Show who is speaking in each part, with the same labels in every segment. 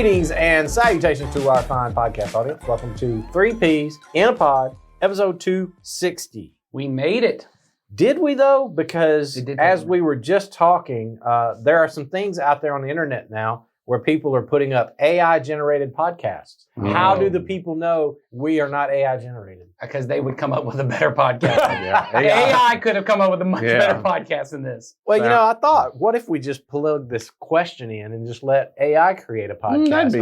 Speaker 1: Greetings and salutations to our fine podcast audience. Welcome to 3 Ps in a Pod, episode 260.
Speaker 2: We made it.
Speaker 1: Did we though? Because as we were just talking, there are some things out there on the internet now where people are putting up AI-generated podcasts. How do the people know we are not AI-generated?
Speaker 2: Because they would come up with a better podcast. AI could have come up with a much better podcast than this.
Speaker 1: Well, you know, I thought, what if we just plug this question in and just let AI create a podcast?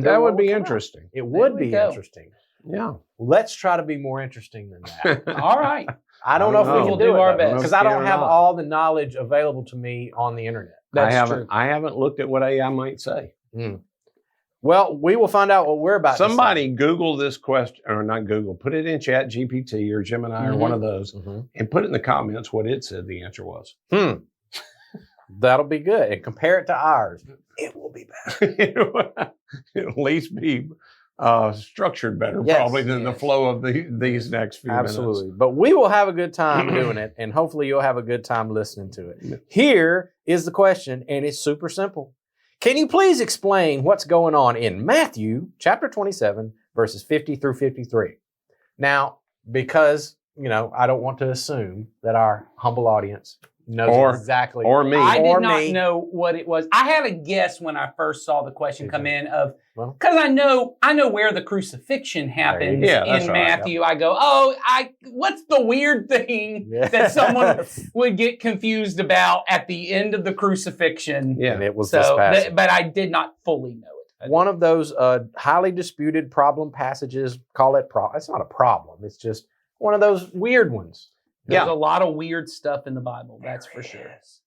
Speaker 3: That would be interesting.
Speaker 1: It would be interesting.
Speaker 3: Yeah.
Speaker 1: Let's try to be more interesting than that.
Speaker 2: All right.
Speaker 1: I don't know if we can do
Speaker 2: our best.
Speaker 1: because I don't have all the knowledge available to me on the internet.
Speaker 2: That's true.
Speaker 3: I haven't looked at what AI might say.
Speaker 1: Well, we will find out what we're about
Speaker 3: Somebody Google this question, or not Google, put it in Chat GPT or Gemini or one of those, and put it in the comments what it said the answer was.
Speaker 1: That'll be good. And compare it to ours. It will be better.
Speaker 3: It'll at least be structured better, probably, than the flow of these next few minutes.
Speaker 1: Absolutely. But we will have a good time doing it, and hopefully you'll have a good time listening to it. Here is the question, and it's super simple. Can you please explain what's going on in Matthew chapter 27, verses 50 through 53? Now, because, you know, I don't want to assume that our humble audience knows exactly.
Speaker 3: Or me.
Speaker 2: I did not know what it was. I had a guess when I first saw the question come in of, because I know where the crucifixion happens in Matthew. I go, what's the weird thing that someone would get confused about at the end of the crucifixion?
Speaker 1: Yeah, and it was this passage.
Speaker 2: But I did not fully know it.
Speaker 1: One of those highly disputed problem passages, call it it's not a problem. It's just one of those weird ones.
Speaker 2: There's a lot of weird stuff in the Bible, that's for sure.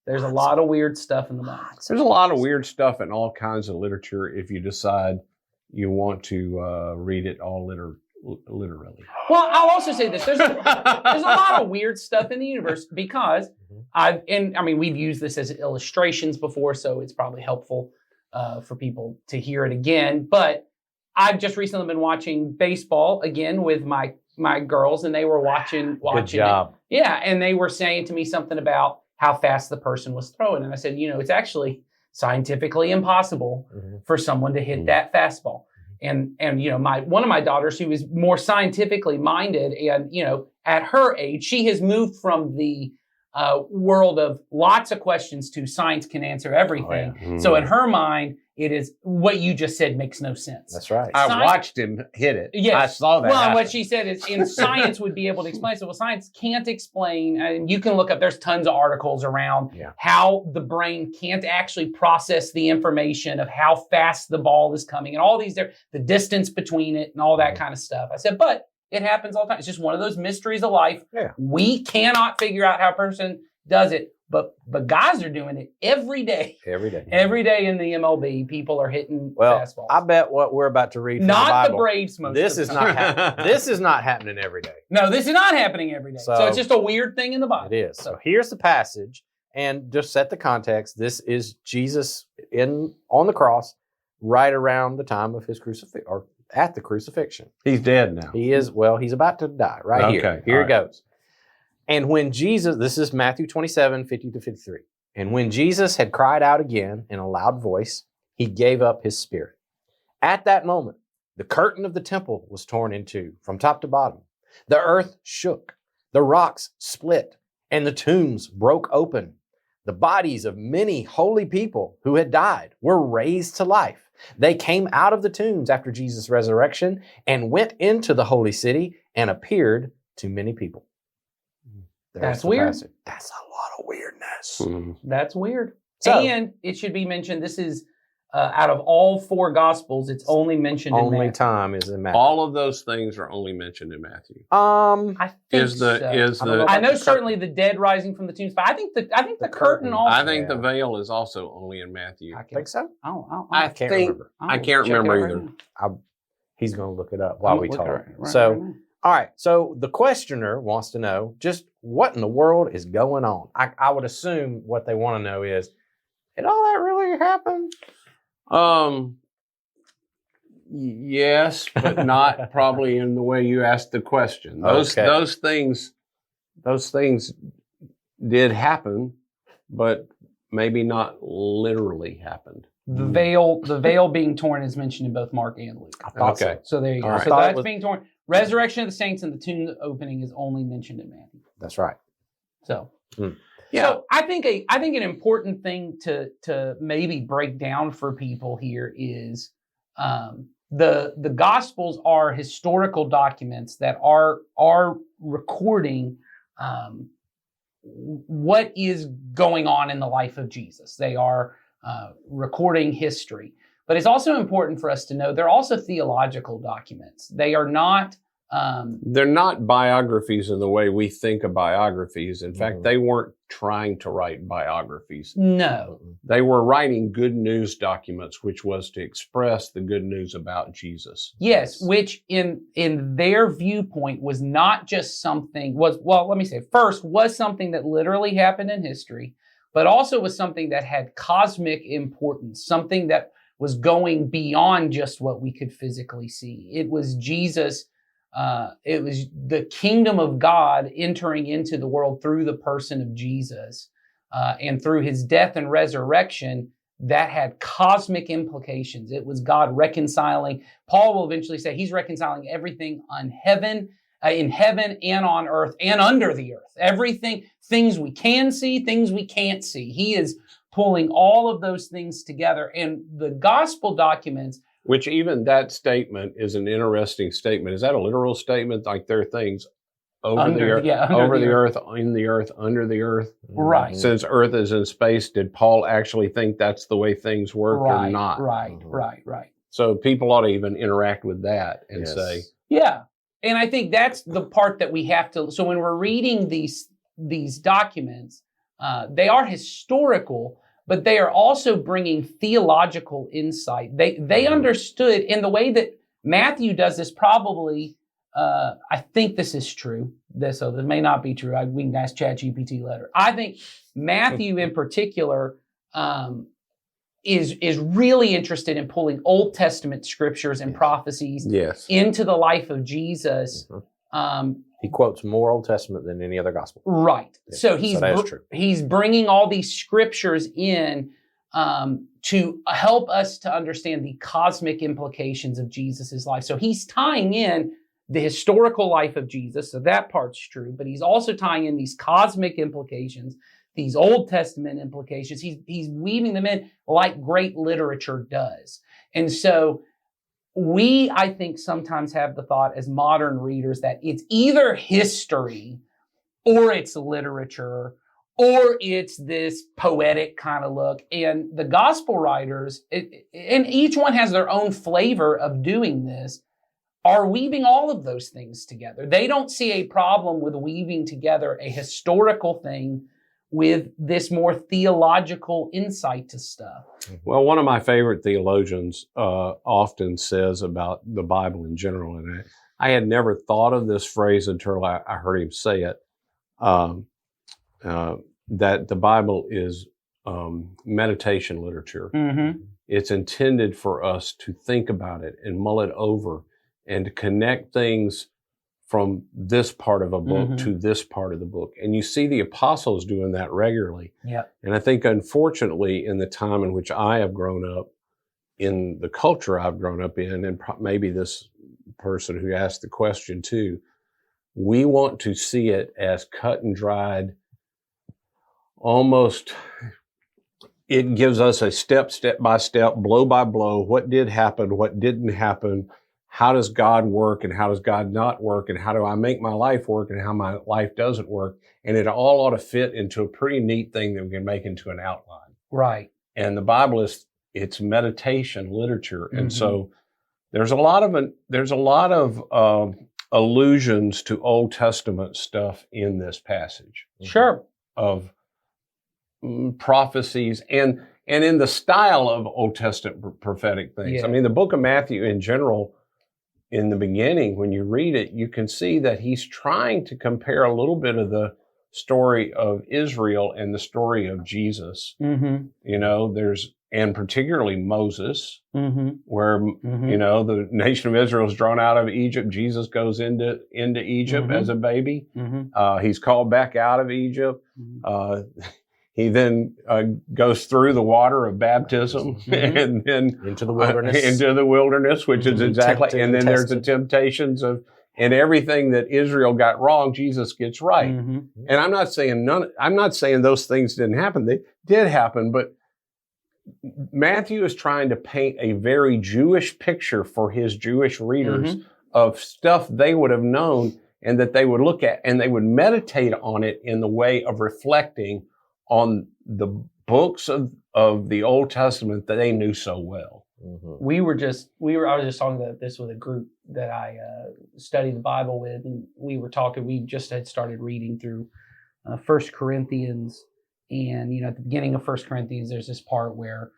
Speaker 2: There's a lot of weird stuff in the Bible.
Speaker 3: There's a lot of weird stuff in all kinds of literature if you decide you want to read it all literally.
Speaker 2: Well, I'll also say this. There's a lot of weird stuff in the universe because we've used this as illustrations before, so it's probably helpful for people to hear it again. But I've just recently been watching baseball again with my girls, and they were watching
Speaker 1: Good job.
Speaker 2: it. Yeah, and they were saying to me something about how fast the person was throwing. And I said, it's actually scientifically impossible for someone to hit that fastball. And one of my daughters, who is more scientifically minded, and at her age, she has moved from the world of lots of questions to science can answer everything. So in her mind, it is what you just said makes no sense.
Speaker 1: That's right.
Speaker 3: I watched him hit it.
Speaker 2: Yes.
Speaker 3: I saw that.
Speaker 2: Well, what she said is, in science would be able to explain. So, science can't explain, and you can look up, there's tons of articles around how the brain can't actually process the information of how fast the ball is coming and all these, the distance between it and all that kind of stuff. I said, but it happens all the time. It's just one of those mysteries of life.
Speaker 1: Yeah.
Speaker 2: We cannot figure out how a person does it. But guys are doing it every day.
Speaker 1: Every day.
Speaker 2: Every day in the MLB, people are hitting fastballs.
Speaker 1: I bet what we're about to read from the Bible.
Speaker 2: Not the Braves most
Speaker 1: This
Speaker 2: of the
Speaker 1: is
Speaker 2: time.
Speaker 1: not happening. This is not happening every day.
Speaker 2: No, this is not happening every day. So it's just a weird thing in the Bible.
Speaker 1: It is. So here's the passage, and just set the context. This is Jesus on the cross right around the time of his crucifixion, or at the crucifixion.
Speaker 3: He's dead now.
Speaker 1: He is, he's about to die here. Here it goes. And when Jesus, this is Matthew 27, 50 to 53. And when Jesus had cried out again in a loud voice, he gave up his spirit. At that moment, the curtain of the temple was torn in two from top to bottom. The earth shook, the rocks split, and the tombs broke open. The bodies of many holy people who had died were raised to life. They came out of the tombs after Jesus' resurrection and went into the holy city and appeared to many people.
Speaker 2: That's weird.
Speaker 1: Passage. That's a lot of weirdness.
Speaker 2: That's weird.
Speaker 1: So,
Speaker 2: and it should be mentioned, this is out of all 4 Gospels, it's only mentioned in Matthew.
Speaker 1: Only time is in Matthew.
Speaker 3: All of those things are only mentioned in Matthew.
Speaker 2: I think so. I know certainly the dead rising from the tombs, but I think the curtain also.
Speaker 3: I think the veil is also only in Matthew.
Speaker 1: I think so.
Speaker 2: I
Speaker 3: can't remember. I can't remember either.
Speaker 1: He's going to look it up while we talk. All right. So the questioner wants to know just what in the world is going on. I would assume what they want to know is, did all that really happen?
Speaker 3: Yes, but not probably in the way you asked the question. Those things did happen, but maybe not literally happened.
Speaker 2: The veil being torn is mentioned in both Mark and Luke.
Speaker 1: I thought so.
Speaker 2: So there you go.
Speaker 3: All right.
Speaker 2: So that's being torn. Resurrection of the saints and the tomb opening is only mentioned in Matthew.
Speaker 1: That's right.
Speaker 2: So,
Speaker 3: Yeah.
Speaker 2: So I think an important thing to maybe break down for people here is the Gospels are historical documents that are recording what is going on in the life of Jesus. They are recording history. But it's also important for us to know they're also theological documents. They are not...
Speaker 3: they're not biographies in the way we think of biographies. In fact, they weren't trying to write biographies.
Speaker 2: No.
Speaker 3: They were writing good news documents, which was to express the good news about Jesus.
Speaker 2: Yes, which in their viewpoint was not just something, was something that literally happened in history, but also was something that had cosmic importance, something that was going beyond just what we could physically see. It was Jesus. It was the kingdom of God entering into the world through the person of Jesus, and through his death and resurrection that had cosmic implications. It was God reconciling. Paul will eventually say he's reconciling everything on heaven, in heaven and on earth and under the earth. Everything, things we can see, things we can't see. He is pulling all of those things together. And the gospel documents,
Speaker 3: which even that statement is an interesting statement. Is that a literal statement? Like there are things over the earth, over the earth, in the earth, under the earth?
Speaker 2: Right.
Speaker 3: Since earth is in space, did Paul actually think that's the way things work or not?
Speaker 2: Right.
Speaker 3: So people ought to even interact with that and say...
Speaker 2: Yeah. And I think that's the part that we have to... So when we're reading these documents, they are historical, but they are also bringing theological insight. They understood in the way that Matthew does this probably, I think this is true. This may not be true. We can ask ChatGPT later. I think Matthew in particular is really interested in pulling Old Testament scriptures and prophecies into the life of Jesus.
Speaker 1: He quotes more Old Testament than any other gospel.
Speaker 2: Right.
Speaker 1: Yeah.
Speaker 2: So
Speaker 1: True.
Speaker 2: He's bringing all these scriptures in to help us to understand the cosmic implications of Jesus's life. So he's tying in the historical life of Jesus. So that part's true, but he's also tying in these cosmic implications, these Old Testament implications. He's weaving them in like great literature does. And so I think, sometimes have the thought as modern readers that it's either history or it's literature or it's this poetic kind of look. And the gospel writers, and each one has their own flavor of doing this, are weaving all of those things together. They don't see a problem with weaving together a historical thing with this more theological insight to stuff.
Speaker 3: Well, one of my favorite theologians often says about the Bible in general, and I had never thought of this phrase until I heard him say it, that the Bible is meditation literature.
Speaker 2: Mm-hmm.
Speaker 3: It's intended for us to think about it and mull it over and to connect things from this part of a book to this part of the book. And you see the apostles doing that regularly.
Speaker 2: Yeah.
Speaker 3: And I think, unfortunately, in the time in which I have grown up, in the culture I've grown up in, and maybe this person who asked the question too, we want to see it as cut and dried, almost, it gives us a step by step, blow by blow, what did happen, what didn't happen, how does God work and how does God not work, and how do I make my life work and how my life doesn't work. And it all ought to fit into a pretty neat thing that we can make into an outline.
Speaker 2: Right.
Speaker 3: And the Bible it's meditation literature. And so there's a lot of allusions to Old Testament stuff in this passage.
Speaker 2: Sure.
Speaker 3: Of prophecies and in the style of Old Testament prophetic things.
Speaker 2: Yeah.
Speaker 3: I mean, the book of Matthew in general, in the beginning, when you read it, you can see that he's trying to compare a little bit of the story of Israel and the story of Jesus.
Speaker 2: Mm-hmm.
Speaker 3: You know, and particularly Moses, where,
Speaker 2: Mm-hmm.
Speaker 3: you know, the nation of Israel is drawn out of Egypt. Jesus goes into Egypt as a baby.
Speaker 2: Mm-hmm.
Speaker 3: He's called back out of Egypt. He then goes through the water of baptism and then
Speaker 1: into the wilderness.
Speaker 3: Which is exactly, and then there's the temptations of, and everything that Israel got wrong, Jesus gets right. And I'm not saying those things didn't happen. They did happen, but Matthew is trying to paint a very Jewish picture for his Jewish readers of stuff they would have known and that they would look at and they would meditate on it in the way of reflecting on the books of the Old Testament that they knew so well.
Speaker 2: I was just talking about this with a group that I study the Bible with, and we just had started reading through 1 Corinthians, and at the beginning of 1 Corinthians, there's this part where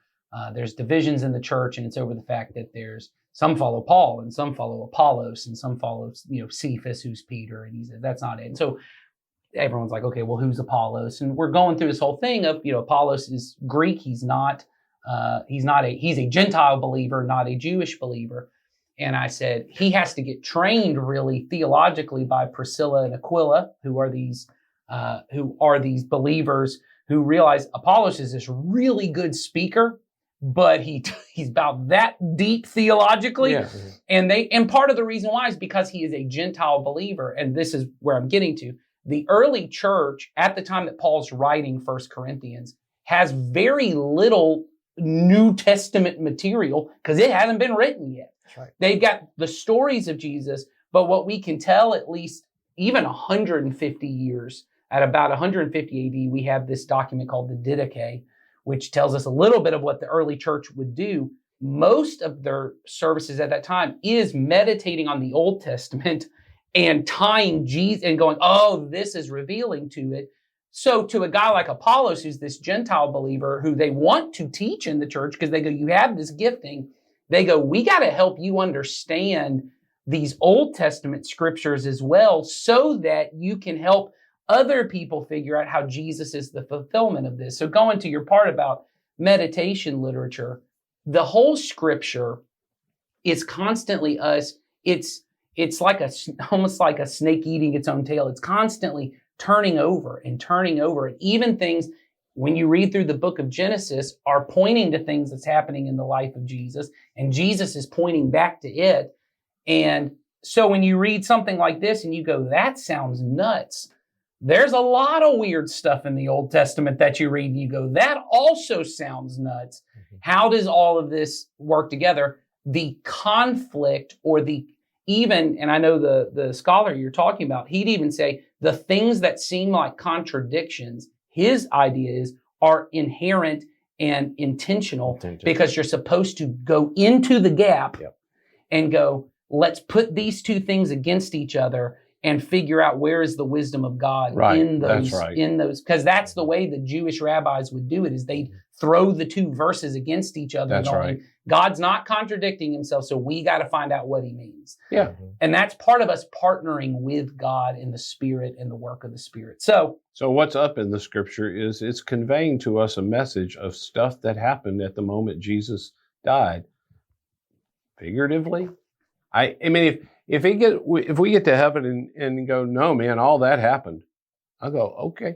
Speaker 2: there's divisions in the church, and it's over the fact that there's some follow Paul, and some follow Apollos, and some follow Cephas, who's Peter, and he said that's not it. And so everyone's like, okay, well, who's Apollos? And we're going through this whole thing of Apollos is Greek. He's a Gentile believer, not a Jewish believer. And I said, he has to get trained really theologically by Priscilla and Aquila, who are these believers who realize Apollos is this really good speaker, but he's about that deep theologically. Yeah. And part of the reason why is because he is a Gentile believer. And this is where I'm getting to. The early church at the time that Paul's writing 1 Corinthians has very little New Testament material because it hasn't been written yet. That's right. They've got the stories of Jesus, but what we can tell, at least even 150 years, at about 150 AD, we have this document called the Didache, which tells us a little bit of what the early church would do. Most of their services at that time is meditating on the Old Testament and tying Jesus and going, oh, this is revealing to it. So to a guy like Apollos, who's this Gentile believer who they want to teach in the church because they go, you have this gifting. They go, we got to help you understand these Old Testament scriptures as well so that you can help other people figure out how Jesus is the fulfillment of this. So going to your part about meditation literature, the whole scripture is constantly us. It's like almost like a snake eating its own tail. It's constantly turning over and turning over. And even things, when you read through the book of Genesis, are pointing to things that's happening in the life of Jesus, and Jesus is pointing back to it. And so when you read something like this and you go, that sounds nuts, there's a lot of weird stuff in the Old Testament that you read and you go, that also sounds nuts. How does all of this work together? The conflict or and I know the scholar you're talking about, he'd even say the things that seem like contradictions, his idea are inherent and intentional because you're supposed to go into the gap and go, let's put these two things against each other and figure out where is the wisdom of God in those, because that's the way the Jewish rabbis would do it, is they'd throw the two verses against each other.
Speaker 3: That's right.
Speaker 2: God's not contradicting himself, so we got to find out what he means.
Speaker 3: Yeah.
Speaker 2: And that's part of us partnering with God in the Spirit and the work of the Spirit. So
Speaker 3: what's up in the scripture is it's conveying to us a message of stuff that happened at the moment Jesus died. Figuratively, I mean, if we get to heaven and go, no, man, all that happened, I'll go, okay.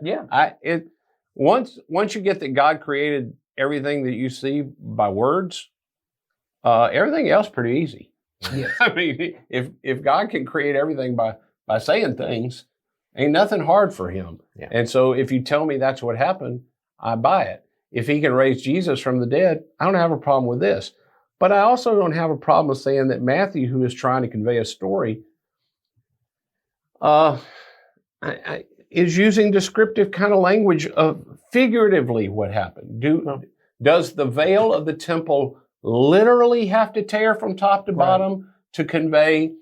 Speaker 2: Yeah.
Speaker 3: Once you get that God created everything that you see by words, everything else pretty easy.
Speaker 2: Yes.
Speaker 3: I mean, if God can create everything by saying things, ain't nothing hard for him.
Speaker 1: Yeah.
Speaker 3: And so if you tell me that's what happened, I buy it. If he can raise Jesus from the dead, I don't have a problem with this. But I also don't have a problem with saying that Matthew, who is trying to convey a story, is using descriptive kind of language of figuratively what happened. Does the veil of the temple literally have to tear from top to bottom to convey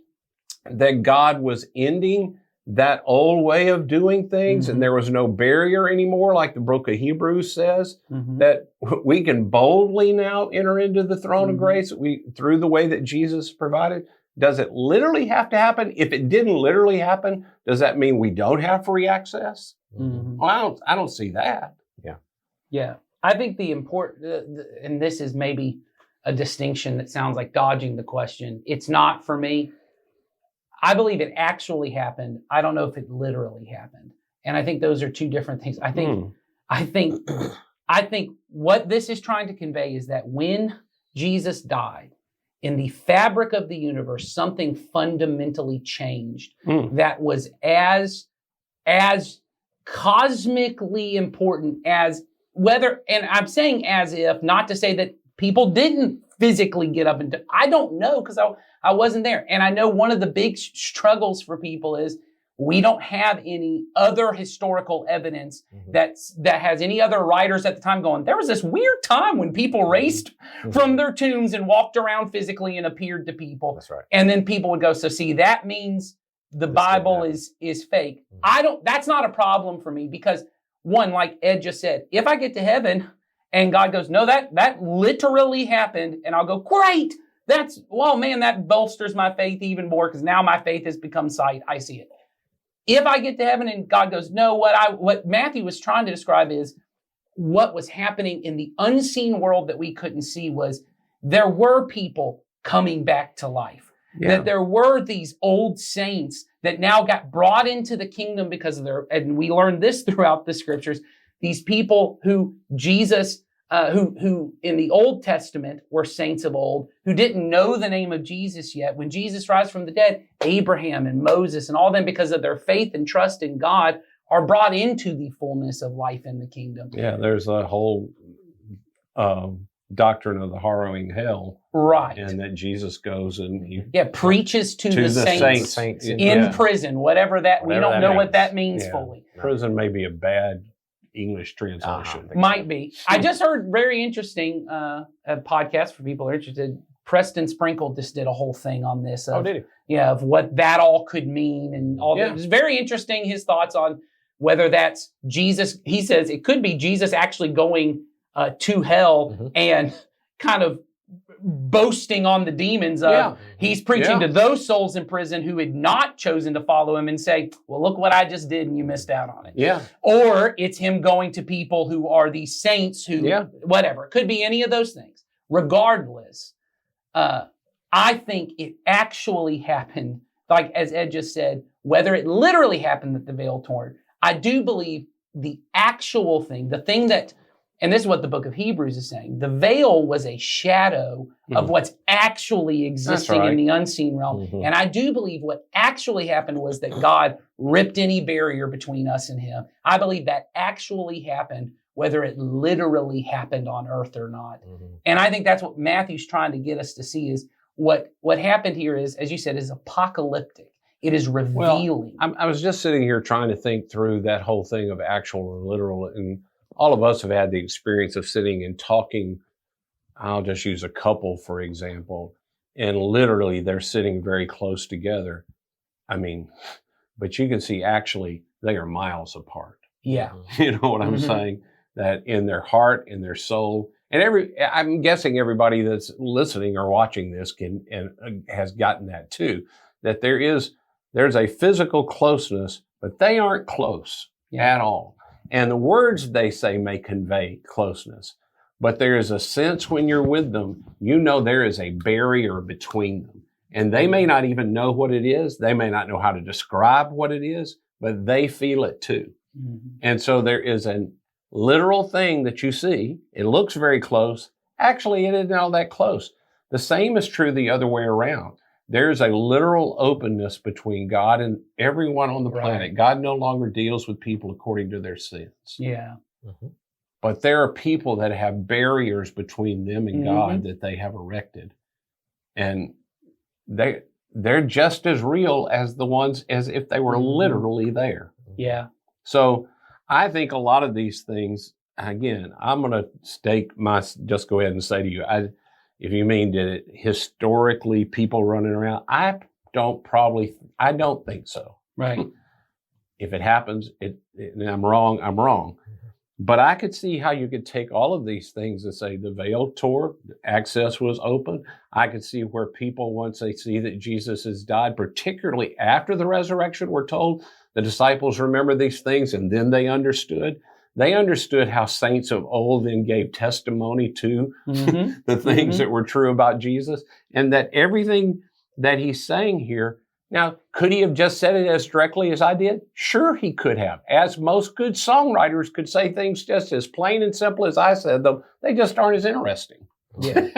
Speaker 3: that God was ending that old way of doing things and there was no barrier anymore, like the book of Hebrews says, that we can boldly now enter into the throne of grace through the way that Jesus provided? Does it literally have to happen? If it didn't literally happen, does that mean we don't have free access? Well, I don't see that.
Speaker 2: Yeah. I think the important, and this is maybe a distinction that sounds like dodging the question. It's not for me. I believe it actually happened. I don't know if it literally happened. And I think those are two different things. I think what this is trying to convey is that when Jesus died, in the fabric of the universe, something fundamentally changed that was as cosmically important as whether, and I'm saying as if, not to say that people didn't physically get up and I don't know because I wasn't there. And I know one of the big struggles for people is we don't have any other historical evidence that has any other writers at the time going, there was this weird time when people raced from their tombs and walked around physically and appeared to people.
Speaker 1: That's right.
Speaker 2: And then people would go, so see, that means the Bible is fake. That's not a problem for me because one, like Ed just said, if I get to heaven and God goes, no, that literally happened. And I'll go, great. That bolsters my faith even more because now my faith has become sight. I see it. If I get to heaven and God goes, no, what Matthew was trying to describe is what was happening in the unseen world that we couldn't see was there were people coming back to life. Yeah. That there were these old saints that now got brought into the kingdom because of and we learned this throughout the scriptures, these people who Jesus, who in the Old Testament were saints of old, who didn't know the name of Jesus yet. When Jesus rise from the dead, Abraham and Moses and all them, because of their faith and trust in God, are brought into the fullness of life in the kingdom.
Speaker 3: Yeah, there's a whole doctrine of the harrowing hell.
Speaker 2: Right.
Speaker 3: And that Jesus goes and he
Speaker 2: preaches to the saints in prison, whatever that, we don't know what that means fully.
Speaker 3: Prison may be a bad English translation.
Speaker 2: Might be. I just heard very interesting a podcast for people who are interested. Preston Sprinkle just did a whole thing on this.
Speaker 1: Did he?
Speaker 2: Yeah, of what that all could mean and all that. It was very interesting, his thoughts on whether that's Jesus. He says it could be Jesus actually going to hell and kind of boasting on the demons of he's preaching to those souls in prison who had not chosen to follow him and say, well, look what I just did and you missed out on it.
Speaker 3: Yeah.
Speaker 2: Or it's him going to people who are these saints who, whatever. It could be any of those things. Regardless, I think it actually happened, like as Ed just said, whether it literally happened that the veil torn. I do believe the actual thing, the thing that, and this is what the book of Hebrews is saying, the veil was a shadow of what's actually existing in the unseen realm. And I do believe what actually happened was that God ripped any barrier between us and him. I believe that actually happened, whether it literally happened on earth or not. And I think that's what Matthew's trying to get us to see is what happened here is, as you said, is apocalyptic. It is revealing.
Speaker 3: Well, I was just sitting here trying to think through that whole thing of actual and literal, and all of us have had the experience of sitting and talking. I'll just use a couple, for example, and literally they're sitting very close together. I mean, but you can see actually they are miles apart.
Speaker 2: Yeah.
Speaker 3: You know what I'm saying? That in their heart, in their soul, and I'm guessing everybody that's listening or watching this has gotten that too, that there's a physical closeness, but they aren't close at all. And the words they say may convey closeness, but there is a sense when you're with them, you know there is a barrier between them. And they may not even know what it is. They may not know how to describe what it is, but they feel it too. And so there is a literal thing that you see. It looks very close. Actually, it isn't all that close. The same is true the other way around. There's a literal openness between God and everyone on the planet. God no longer deals with people according to their sins.
Speaker 2: Yeah.
Speaker 3: But there are people that have barriers between them and God that they have erected. And they're just as real as the ones as if they were literally there.
Speaker 2: Yeah.
Speaker 3: So I think a lot of these things, again, I'm going to just go ahead and say to you, if you mean, did it historically people running around? I don't think so.
Speaker 2: Right.
Speaker 3: If it happens, and I'm wrong, I'm wrong. But I could see how you could take all of these things and say the veil tore, access was open. I could see where people, once they see that Jesus has died, particularly after the resurrection, we're told the disciples remember these things and then they understood. They understood how saints of old then gave testimony to the things that were true about Jesus, and that everything that he's saying here Now, could he have just said it as directly as I did? Sure, he could have. As most good songwriters could say things just as plain and simple as I said them. They just aren't as interesting.
Speaker 2: Yeah.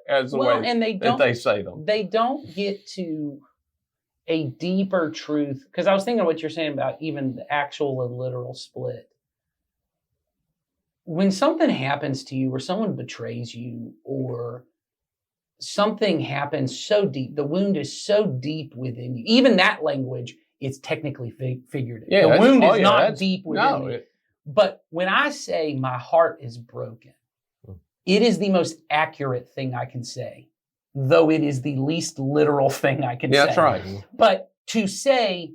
Speaker 3: As the way
Speaker 2: and
Speaker 3: that they say them.
Speaker 2: They don't get to a deeper truth. Because I was thinking what you're saying about even the actual and literal split. When something happens to you or someone betrays you or something happens so deep, the wound is so deep within you. Even that language, it's technically figurative.
Speaker 3: Yeah,
Speaker 2: the wound is not deep within me.
Speaker 3: No,
Speaker 2: But when I say my heart is broken, it is the most accurate thing I can say, though it is the least literal thing I can say.
Speaker 3: Yeah, that's right.
Speaker 2: But to say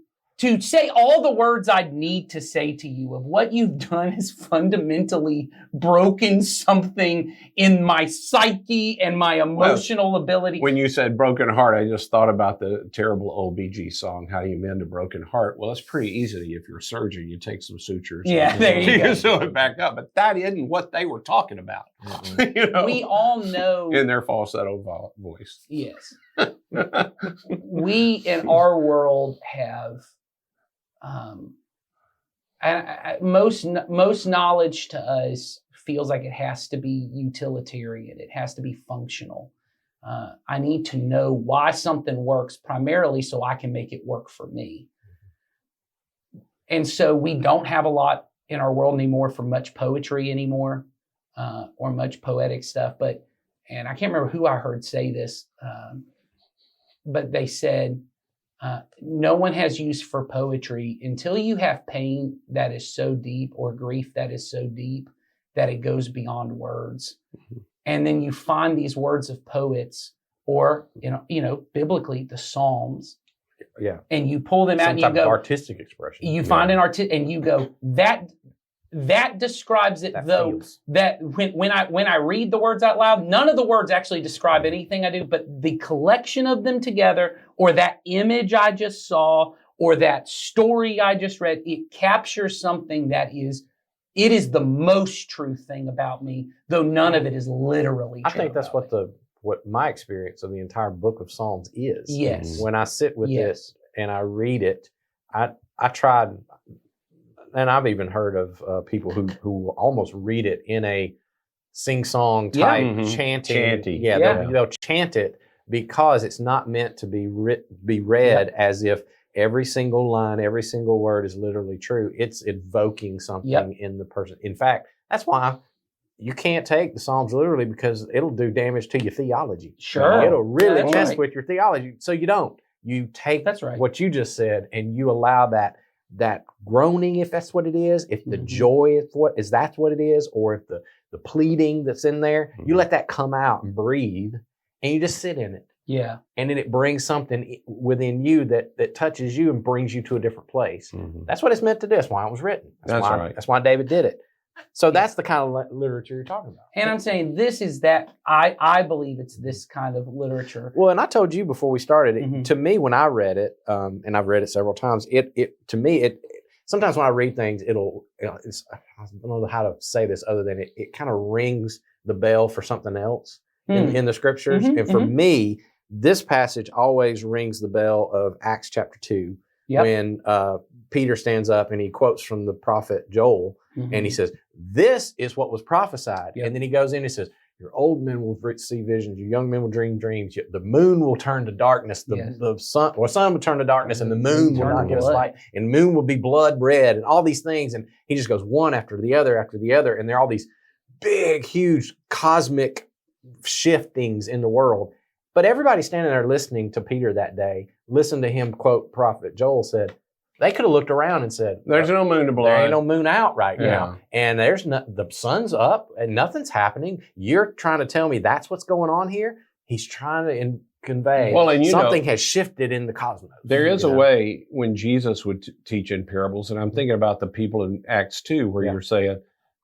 Speaker 2: all the words I'd need to say to you of what you've done has fundamentally broken something in my psyche and my emotional ability.
Speaker 3: When you said broken heart, I just thought about the terrible old Bee Gees song, How Do You Mend a Broken Heart? Well, it's pretty easy. If you're a surgeon, you take some sutures.
Speaker 2: Yeah, there you go.
Speaker 3: can sew it back up. But that isn't what they were talking about. You know,
Speaker 2: We all know.
Speaker 3: in their falsetto voice.
Speaker 2: Yes. We in our world have most knowledge to us feels like it has to be utilitarian. It has to be functional. I need to know why something works primarily so I can make it work for me. And so we don't have a lot in our world anymore for much poetry anymore, or much poetic stuff. And I can't remember who I heard say this, but they said, no one has use for poetry until you have pain that is so deep or grief that is so deep that it goes beyond words. Mm-hmm. And then you find these words of poets or, biblically the Psalms.
Speaker 1: Yeah.
Speaker 2: And you pull them out and you go.
Speaker 1: Artistic expression.
Speaker 2: You find an and you go, that describes it, that when I read the words out loud, none of the words actually describe anything I do, but the collection of them together, or that image I just saw, or that story I just read, it captures something that is the most true thing about me, though none of it is literally true.
Speaker 1: I think that's what my experience of the entire book of Psalms is.
Speaker 2: Yes.
Speaker 1: When I sit with this and I read it, I tried. And I've even heard of people who almost read it in a sing-song type chanting. They'll chant it because it's not meant to be read as if every single line, every single word is literally true. It's evoking something in the person. In fact, that's why you can't take the Psalms literally, because it'll do damage to your theology.
Speaker 2: Sure.
Speaker 1: It'll really mess with your theology. So you don't. You take what you just said and you allow that groaning, if that's what it is, if the joy is that's what it is, or if the pleading that's in there, you let that come out and breathe, and you just sit in it.
Speaker 2: Yeah.
Speaker 1: And then it brings something within you that touches you and brings you to a different place. Mm-hmm. That's what it's meant to do. That's why it was written. That's why David did it. So that's the kind of literature you're talking about. And
Speaker 2: I'm saying this is that, I believe it's this kind of literature.
Speaker 1: Well, and I told you before we started, to me, when I read it, and I've read it several times, sometimes when I read things, I don't know how to say this other than it kind of rings the bell for something else in the scriptures. And for me, this passage always rings the bell of Acts chapter 2, when Peter stands up and he quotes from the prophet Joel, and he says, this is what was prophesied. And then he goes in and says, your old men will see visions, your young men will dream dreams, the moon will turn to darkness, the sun will turn to darkness, and the moon will not give us light, and moon will be blood red, and all these things. And he just goes one after the other, and there are all these big, huge cosmic shiftings in the world. But everybody standing there listening to Peter that day, listen to him quote prophet Joel said, they could have looked around and said,
Speaker 3: there's no moon to blood.
Speaker 1: There ain't no moon out right now. And the sun's up and nothing's happening. You're trying to tell me that's what's going on here? He's trying to convey something has shifted in the cosmos.
Speaker 3: There is a way when Jesus would teach in parables, and I'm thinking about the people in Acts 2 where you're saying,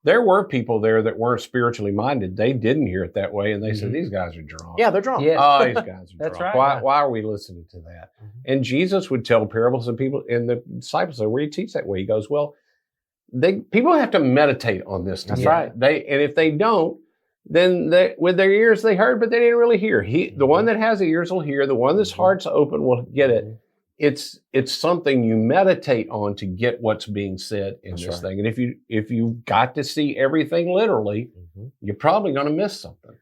Speaker 3: there were people there that weren't spiritually minded. They didn't hear it that way, and they said, these guys are drunk.
Speaker 1: Yeah, they're drunk.
Speaker 2: Yeah.
Speaker 3: Oh, these guys are
Speaker 2: That's
Speaker 3: drunk.
Speaker 2: right.
Speaker 3: Why are we listening to that? And Jesus would tell parables, and the disciples said, where do you teach that way? He goes, well, people have to meditate on this.
Speaker 1: That's right.
Speaker 3: And if they don't, then with their ears they heard, but they didn't really hear. The one that has the ears will hear. The one that's heart's open will get it. it's something you meditate on to get what's being said in
Speaker 1: That's
Speaker 3: this
Speaker 1: right.
Speaker 3: thing. And if you got to see everything literally, you're probably going to miss something.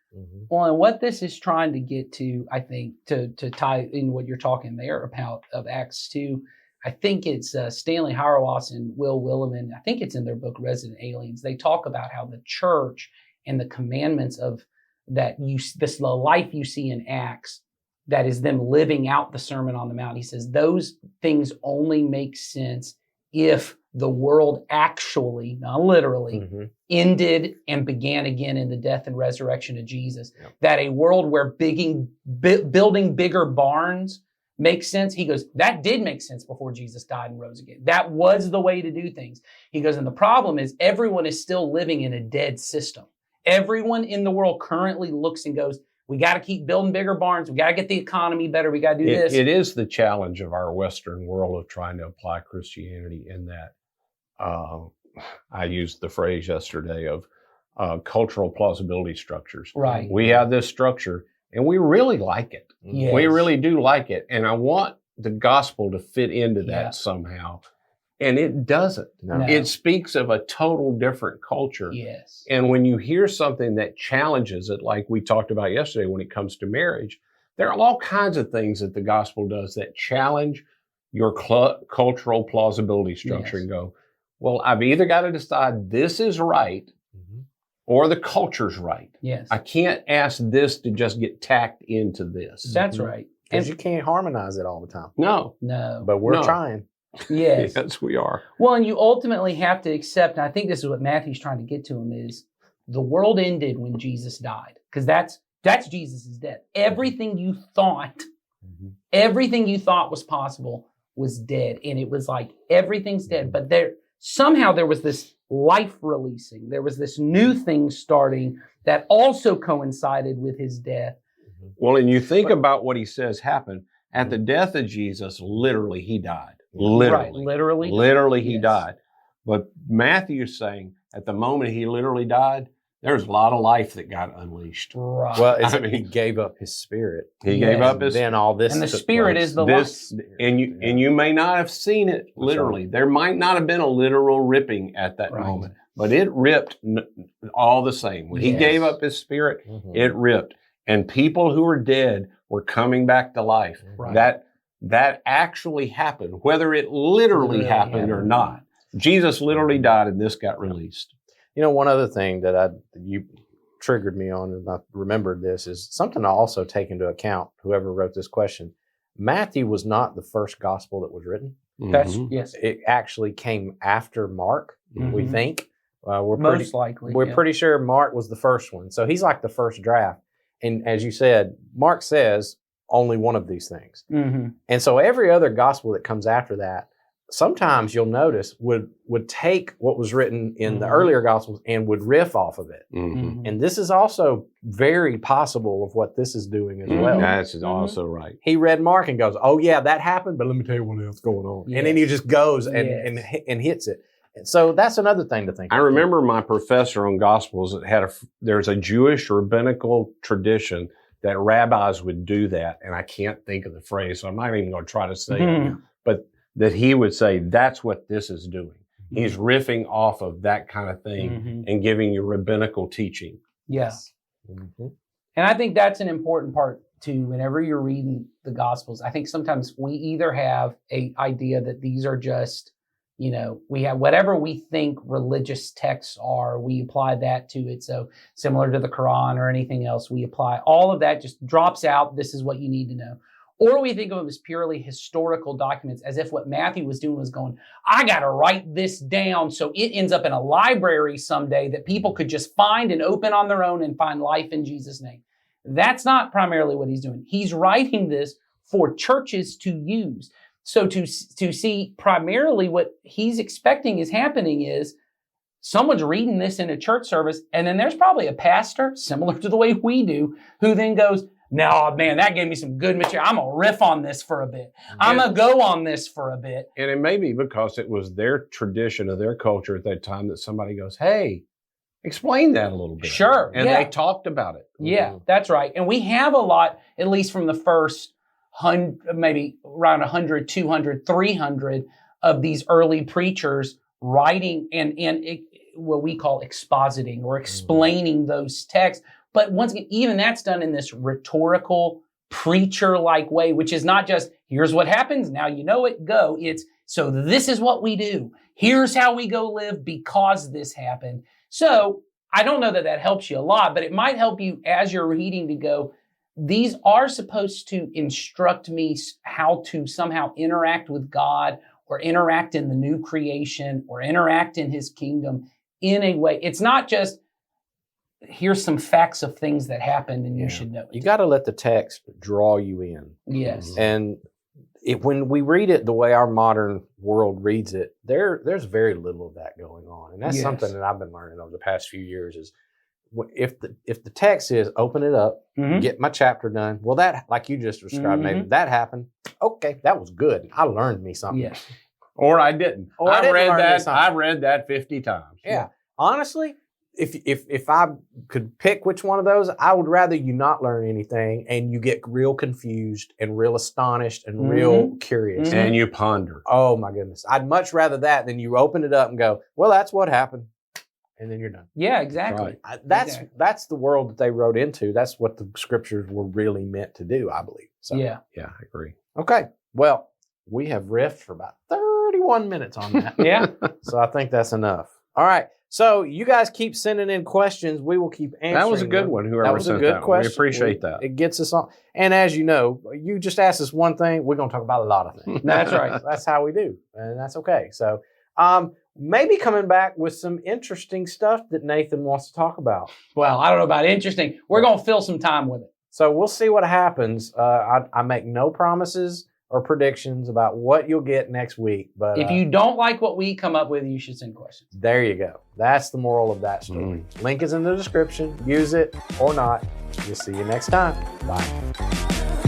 Speaker 2: Well, and what this is trying to get to, I think, to tie in what you're talking there about of Acts 2, I think it's Stanley Hauerwas and Will Willimon. I think it's in their book Resident Aliens. They talk about how the church and the commandments of that the life you see in Acts, that is them living out the Sermon on the Mount. He says those things only make sense if the world actually, not literally, ended and began again in the death and resurrection of Jesus.
Speaker 1: Yep.
Speaker 2: That a world where building bigger barns makes sense. He goes, that did make sense before Jesus died and rose again. That was the way to do things. He goes, and the problem is everyone is still living in a dead system. Everyone in the world currently looks and goes, we got to keep building bigger barns. We got to get the economy better. We got to do this.
Speaker 3: It is the challenge of our Western world of trying to apply Christianity in that. I used the phrase yesterday of cultural plausibility structures.
Speaker 2: Right.
Speaker 3: We have this structure and we really like it.
Speaker 2: Yes.
Speaker 3: We really do like it. And I want the gospel to fit into that
Speaker 2: Yeah.
Speaker 3: somehow. And it doesn't.
Speaker 1: No.
Speaker 3: It speaks of a total different culture.
Speaker 2: Yes.
Speaker 3: And when you hear something that challenges it, like we talked about yesterday when it comes to marriage, there are all kinds of things that the gospel does that challenge your cultural plausibility structure
Speaker 2: Yes.
Speaker 3: and go, well, I've either got to decide this is right or the culture's right.
Speaker 2: Yes.
Speaker 3: I can't ask this to just get tacked into this.
Speaker 2: That's right.
Speaker 1: Because
Speaker 2: And
Speaker 1: you can't harmonize it all the time.
Speaker 3: No.
Speaker 2: no.
Speaker 1: But we're
Speaker 3: No.
Speaker 1: trying.
Speaker 2: Yes.
Speaker 3: Yes, we are.
Speaker 2: Well, and you ultimately have to accept, and I think this is what Matthew's trying to get to him, is the world ended when Jesus died. Because that's Jesus' death. Everything you thought was possible was dead. And it was like everything's dead. But somehow there was this life releasing. There was this new thing starting that also coincided with his death.
Speaker 3: Well, and you think about what he says happened. At the death of Jesus, literally, he died.
Speaker 2: Right.
Speaker 3: Literally.
Speaker 2: Literally.
Speaker 3: He
Speaker 2: Yes.
Speaker 3: died. But Matthew's saying at the moment he literally died, there's a lot of life that got unleashed.
Speaker 2: Right.
Speaker 1: Well,
Speaker 3: I
Speaker 1: he
Speaker 3: mean-
Speaker 1: gave up his spirit.
Speaker 3: He
Speaker 2: Yes.
Speaker 3: gave up his
Speaker 1: Then all this.
Speaker 2: and the
Speaker 1: took
Speaker 2: Spirit
Speaker 1: place.
Speaker 2: is the
Speaker 3: this,
Speaker 2: life.
Speaker 3: and you may not have seen it literally. There might not have been a literal ripping at that
Speaker 2: Right.
Speaker 3: moment, but it ripped all the same. When he
Speaker 2: Yes.
Speaker 3: gave up his spirit,
Speaker 1: Mhm.
Speaker 3: it ripped, and people who were dead were coming back to life.
Speaker 2: Right.
Speaker 3: That actually happened, whether it literally happened or not. Jesus literally died, and this got released.
Speaker 1: You know, one other thing that you triggered me on, and I remembered this, is something to also take into account. Whoever wrote this question, Matthew was not the first gospel that was written.
Speaker 2: That's
Speaker 3: Mhm.
Speaker 2: yes.
Speaker 1: It actually came after Mark. We
Speaker 2: Mhm.
Speaker 1: think we're
Speaker 2: Most likely.
Speaker 1: we're
Speaker 2: yeah.
Speaker 1: pretty sure Mark was the first one. So he's like the first draft. And as you said, Mark says only one of these things.
Speaker 2: Mhm.
Speaker 1: And so every other gospel that comes after that, sometimes you'll notice would take what was written in the
Speaker 2: Mhm.
Speaker 1: earlier gospels and would riff off of it.
Speaker 3: Mhm.
Speaker 2: Mhm.
Speaker 1: And this is also very possible of what this is doing as
Speaker 2: Mhm.
Speaker 1: well.
Speaker 3: That's
Speaker 2: Mhm.
Speaker 3: also right.
Speaker 1: He read Mark and goes, "Oh yeah, that happened, but let me tell you what else going on." And then he
Speaker 2: Yes.
Speaker 1: just goes and,
Speaker 2: Yes.
Speaker 1: and hits it. And so that's another thing to think
Speaker 3: I
Speaker 1: about.
Speaker 3: remember my professor on Gospels that had there's a Jewish rabbinical tradition that rabbis would do that, and I can't think of the phrase, so I'm not even going to try to say it.
Speaker 2: Mhm.
Speaker 3: But that he would say, that's what this is doing. He's riffing off of that kind of thing
Speaker 2: Mhm.
Speaker 3: and giving you rabbinical teaching.
Speaker 2: Yeah.
Speaker 1: Mhm.
Speaker 2: And I think that's an important part too. Whenever you're reading the Gospels, I think sometimes we either have a idea that these are just, we have whatever we think religious texts are, we apply that to it. So similar to the Quran or anything else, we apply all of that, just drops out. This is what you need to know. Or we think of them as purely historical documents, as if what Matthew was doing was going, I got to write this down so it ends up in a library someday that people could just find and open on their own and find life in Jesus' name. That's not primarily what he's doing. He's writing this for churches to use. So to see primarily what he's expecting is happening is someone's reading this in a church service, and then there's probably a pastor, similar to the way we do, who then goes, no, man, that gave me some good material. I'm going to riff on this for a bit. I'm going to go on this for a bit.
Speaker 3: And it may be because it was their tradition of their culture at that time that somebody goes, hey, explain that a little bit.
Speaker 2: Sure,
Speaker 3: And
Speaker 2: yeah.
Speaker 3: they talked about it.
Speaker 2: Yeah, that's right. And we have a lot, at least from the first maybe around 100, 200, 300 of these early preachers writing and what we call expositing or explaining those texts. But once again, even that's done in this rhetorical, preacher-like way, which is not just, here's what happens, now you know it, go. It's, so this is what we do. Here's how we go live because this happened. So I don't know that that helps you a lot, but it might help you as you're reading to go, these are supposed to instruct me how to somehow interact with God or interact in the new creation or interact in his kingdom in a way. It's not just, here's some facts of things that happened and you should know it.
Speaker 1: You got to let the text draw you in.
Speaker 2: Yes.
Speaker 1: And when we read it the way our modern world reads it, there's very little of that going on. And that's something that I've been learning over the past few years is if the text is open it up, get my chapter done. Well, that, like you just described, maybe that happened. Okay, that was good. I learned me something.
Speaker 2: Yes.
Speaker 3: Or I didn't.
Speaker 1: Or I
Speaker 3: read that 50 times.
Speaker 1: Yeah. Honestly, if I could pick which one of those, I would rather you not learn anything and you get real confused and real astonished and real curious.
Speaker 3: And you ponder.
Speaker 1: Oh my goodness. I'd much rather that than you open it up and go, well, that's what happened. And then you're done.
Speaker 2: Yeah, exactly.
Speaker 1: Right. That's the world that they wrote into. That's what the scriptures were really meant to do, I believe. So,
Speaker 2: yeah,
Speaker 3: I agree.
Speaker 1: Okay. Well, we have riffed for about 31 minutes on that.
Speaker 2: Yeah.
Speaker 1: So I think that's enough. All right. So you guys keep sending in questions. We will keep answering.
Speaker 3: That was a good
Speaker 1: them.
Speaker 3: one. Whoever
Speaker 1: that was
Speaker 3: sent
Speaker 1: a good
Speaker 3: that
Speaker 1: question.
Speaker 3: We appreciate that.
Speaker 1: It gets us on. And as you know, you just asked us one thing. We're going to talk about a lot of things.
Speaker 2: That's right.
Speaker 1: That's how we do. And that's okay. So maybe coming back with some interesting stuff that Nathan wants to talk about.
Speaker 2: Well, I don't know about interesting. We're going to fill some time with it.
Speaker 1: So we'll see what happens. I make no promises or predictions about what you'll get next week. But
Speaker 2: if you don't like what we come up with, you should send questions.
Speaker 1: There you go. That's the moral of that story. Link is in the description. Use it or not. We'll see you next time. Bye.